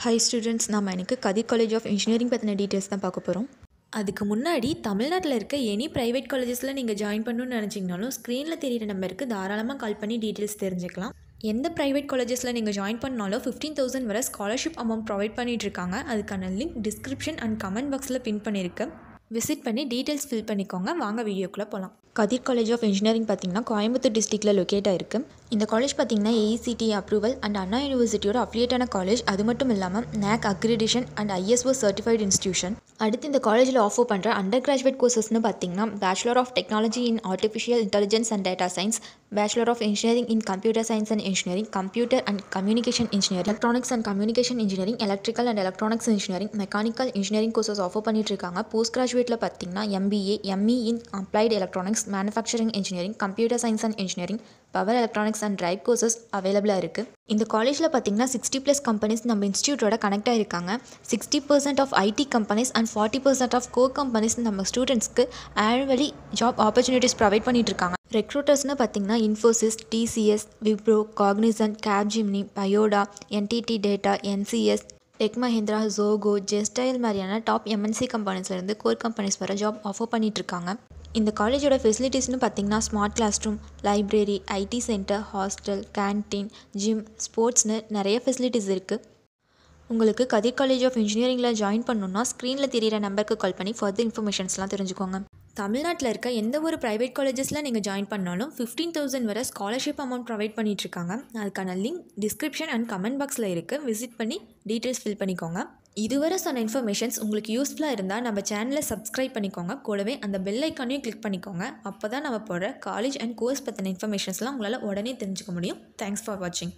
High students, நம்ம எனக்கு கதிர் college of engineering பற்றின டீட்டெயில்ஸ் தான் பார்க்க போகிறோம். அதுக்கு முன்னாடி தமிழ்நாட்டில் இருக்க எனி ப்ரைவேட் காலேஜஸில் நீங்கள் ஜாயின் பண்ணணும்னு நினச்சிங்கனாலும் ஸ்க்ரீனில் தெரியிற நம்பருக்கு தாராளமாக கால் பண்ணி டீட்டெயில்ஸ் தெரிஞ்சுக்கலாம். எந்த ப்ரைவேட் காலேஜஸில் நீங்கள் ஜாயின் பண்ணாலும் 15,000 வரை ஸ்காலர்ஷிப் அமௌண்ட் ப்ரொவைட் பண்ணிகிட்ருக்காங்க. அதுக்கான லிங்க் டிஸ்கிரிப்ஷன் அண்ட் கமெண்ட் பாக்ஸில் பின் பண்ணியிருக்கேன். விசிட் பண்ணி டீட்டெயில்ஸ் ஃபில் பண்ணிக்கோங்க. வாங்க வீடியோக்குள்ளே போகலாம். கதிர் காலேஜ் ஆஃப் இன்ஜினியரிங் பார்த்திங்கன்னா கோயம்புத்தூர் டிஸ்ட்ரிக்டில் லொக்கேட் ஆகிருக்கு. இந்த காலேஜ் பார்த்திங்கன்னா AICTE அப்ரூவல் அண்ட் அண்ணா யூனிவர்சிட்டியோட அஃபிலியேட்டான காலேஜ். அது மட்டும் இல்லாமல் NAC accreditation and ISO certified institution. அடுத்து இந்த காலேஜில் ஆஃபர் பண்ணுற அண்டர் கிராஜுவேட் கோர்சஸ்னு பார்த்திங்கன்னா bachelor of technology in artificial intelligence and data science, bachelor of engineering in computer science and engineering, computer and communication engineering, electronics and communication engineering, electrical and electronics engineering, mechanical engineering courses offer பண்ணிட்டு இருக்காங்க. Post கிராஜுவேட்டில் பார்த்திங்கன்னா MBA, ME in applied electronics, manufacturing engineering, computer science and engineering, power electronics and drive courses அவைலபிளாக இருக்குது. இந்த காலேஜில் பார்த்திங்கன்னா 60+ companies நம்ம இன்ஸ்டியூட்டோட கனெக்ட் ஆகிருக்காங்க. 60% of IT companies and 40% of core companies நம்ம ஸ்டூடெண்ட்ஸ்க்கு ஆனுவலி ஜாப் ஆப்பர்ச்சுனிட்டிஸ் ப்ரொவைட் பண்ணிட்டு இருக்காங்க. ரெக்ரூட்டர்ஸ்னு பார்த்திங்கன்னா Infosys, TCS, Wipro, Cognizant, Capgemini, Payoda, NTT data, NCS, tech Mahindra, Zoho, ஜெஸ்டைல் மாதிரியான டாப் MNC கம்பெனிஸ்லேருந்து கோர் கம்பெனிஸ் வர ஜாப் ஆஃபர் பண்ணிகிட்ருக்காங்க. இந்த காலேஜோட ஃபெசிலிட்டிஸ்னு பார்த்திங்கன்னா smart class room, library, IT centre, hostel, canteen, gym, ஸ்போர்ட்ஸ்னு நிறைய ஃபெசிலிட்டிஸ் இருக்குது. உங்களுக்கு கதிர் காலேஜ் ஆஃப் இன்ஜினியரிங்கில் ஜாயின் பண்ணணுன்னா ஸ்க்ரீனில் தெரியிற நம்பருக்கு கால் பண்ணி ஃபர்தர் இன்ஃபர்மேஷன்ஸ்லாம் தெரிஞ்சுக்கோங்க. தமிழ்நாட்டில் இருக்க எந்த ஒரு ப்ரைவேட் காலேஜஸில் நீங்கள் ஜாயின் பண்ணாலும் 15,000 வரை ஸ்காலர்ஷிப் அமௌண்ட் ப்ரொவைட் பண்ணிகிட்ருக்காங்க. அதுக்கான லிங்க் டிஸ்கிரிப்ஷன் அண்ட் கமெண்ட் பாக்ஸில் இருக்குது. விசிட் பண்ணி டீட்டெயில்ஸ் ஃபில் பண்ணிக்கோங்க. இதுவரை சொன்ன இன்ஃபர்மேஷன்ஸ் உங்களுக்கு யூஸ்ஃபுல்லாக இருந்தால் நம்ம சேனலை சப்ஸ்கிரைப் பண்ணிக்கோங்க. கூடவே அந்த பெல் ஐக்கானையும் கிளிக் பண்ணிக்கோங்க. அப்போ தான் நம்ம போடுற காலேஜ் அண்ட் கோர்ஸ் பற்றின இன்ஃபர்மேஷன்ஸ்லாம் உங்களால் உடனே தெரிஞ்சுக்க முடியும். தேங்க்ஸ் ஃபார் வாட்சிங்.